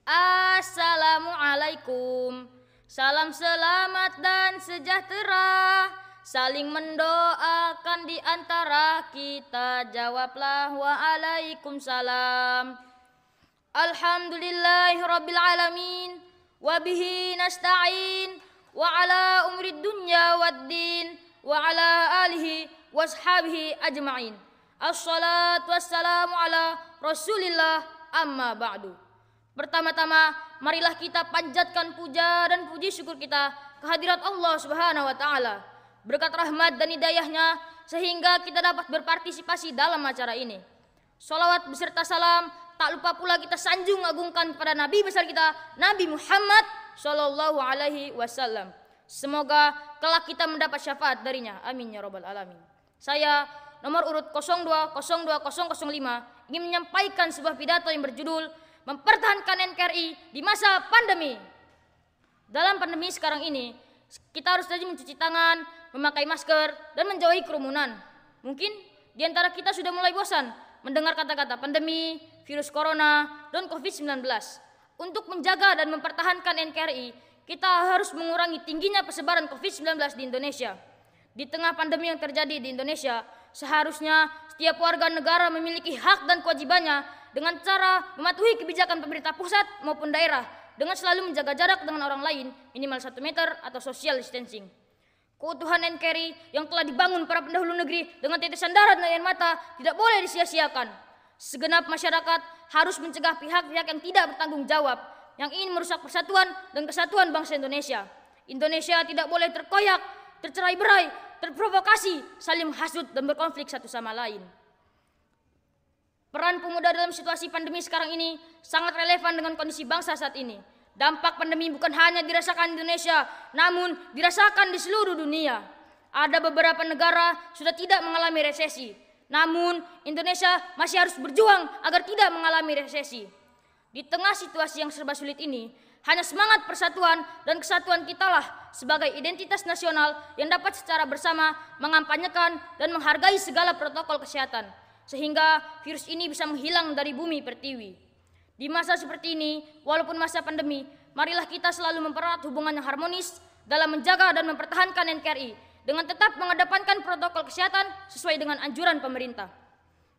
Assalamualaikum. Salam selamat dan sejahtera, saling mendoakan di antara kita. Jawablah waalaikumsalam. Alhamdulillahirabbil alamin, wa bihi nasta'in, wa ala umrid dunya waddin, wa ala alihi washabihi ajma'in. Assalatu wassalamu ala Rasulillah, amma ba'du. Pertama-tama, marilah kita panjatkan puja dan puji syukur kita kehadirat Allah Subhanahu wa taala. Berkat rahmat dan hidayahnya sehingga kita dapat berpartisipasi dalam acara ini. Sholawat beserta salam tak lupa pula kita sanjung agungkan kepada Nabi besar kita, Nabi Muhammad sallallahu alaihi wasallam. Semoga kelak kita mendapat syafaat darinya. Amin ya rabbal alamin. Saya nomor urut 02020005 ingin menyampaikan sebuah pidato yang berjudul mempertahankan NKRI di masa pandemi. Dalam pandemi sekarang ini, kita harus rajin mencuci tangan, memakai masker, dan menjauhi kerumunan. Mungkin di antara kita sudah mulai bosan mendengar kata-kata pandemi, virus corona, dan COVID-19. Untuk menjaga dan mempertahankan NKRI, kita harus mengurangi tingginya persebaran COVID-19 di Indonesia. Di tengah pandemi yang terjadi di Indonesia, seharusnya setiap warga negara memiliki hak dan kewajibannya dengan cara mematuhi kebijakan pemerintah pusat maupun daerah dengan selalu menjaga jarak dengan orang lain minimal 1 meter atau social distancing. Keutuhan NKRI yang telah dibangun para pendahulu negeri dengan tetesan darah dan air mata tidak boleh disia-siakan. Segenap masyarakat harus mencegah pihak-pihak yang tidak bertanggung jawab yang ingin merusak persatuan dan kesatuan bangsa Indonesia. Indonesia tidak boleh terkoyak, tercerai-berai, terprovokasi, saling menghasut dan berkonflik satu sama lain. Peran pemuda dalam situasi pandemi sekarang ini sangat relevan dengan kondisi bangsa saat ini. Dampak pandemi bukan hanya dirasakan di Indonesia, namun dirasakan di seluruh dunia. Ada beberapa negara sudah tidak mengalami resesi, namun Indonesia masih harus berjuang agar tidak mengalami resesi. Di tengah situasi yang serba sulit ini, hanya semangat persatuan dan kesatuan kitalah sebagai identitas nasional yang dapat secara bersama mengampanyekan dan menghargai segala protokol kesehatan, sehingga virus ini bisa menghilang dari bumi pertiwi. Di masa seperti ini, walaupun masa pandemi, marilah kita selalu mempererat hubungan yang harmonis dalam menjaga dan mempertahankan NKRI dengan tetap mengedepankan protokol kesehatan sesuai dengan anjuran pemerintah.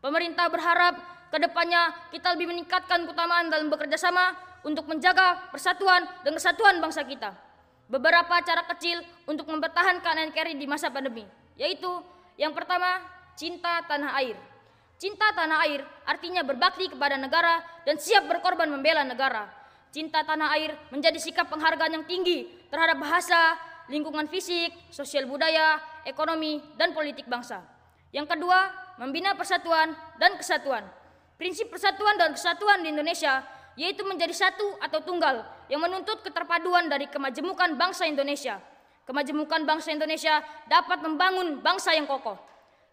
Pemerintah berharap ke depannya kita lebih meningkatkan keutamaan dalam bekerja sama untuk menjaga persatuan dan kesatuan bangsa kita. Beberapa cara kecil untuk mempertahankan NKRI di masa pandemi, yaitu yang pertama, cinta tanah air. Cinta tanah air artinya berbakti kepada negara dan siap berkorban membela negara. Cinta tanah air menjadi sikap penghargaan yang tinggi terhadap bahasa, lingkungan fisik, sosial budaya, ekonomi, dan politik bangsa. Yang kedua, membina persatuan dan kesatuan. Prinsip persatuan dan kesatuan di Indonesia yaitu menjadi satu atau tunggal yang menuntut keterpaduan dari kemajemukan bangsa Indonesia. Kemajemukan bangsa Indonesia dapat membangun bangsa yang kokoh.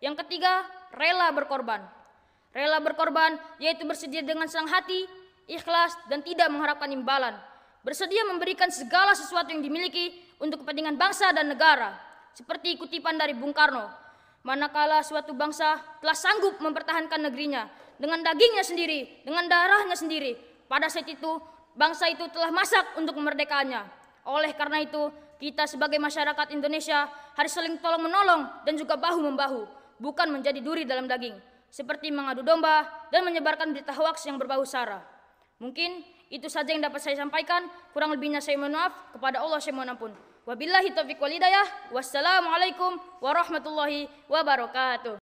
Yang ketiga, rela berkorban. Rela berkorban yaitu bersedia dengan senang hati, ikhlas, dan tidak mengharapkan imbalan. Bersedia memberikan segala sesuatu yang dimiliki untuk kepentingan bangsa dan negara. Seperti kutipan dari Bung Karno, manakala suatu bangsa telah sanggup mempertahankan negerinya dengan dagingnya sendiri, dengan darahnya sendiri, pada saat itu bangsa itu telah masak untuk memerdekakannya. Oleh karena itu, kita sebagai masyarakat Indonesia harus saling tolong menolong dan juga bahu-membahu, bukan menjadi duri dalam daging, seperti mengadu domba dan menyebarkan berita hoaks yang berbau sara. Mungkin itu saja yang dapat saya sampaikan. Kurang lebihnya saya mohon maaf. Kepada Allah saya mohon ampun. Wabillahi taufiq wal hidayah. Wassalamualaikum warahmatullahi wabarakatuh.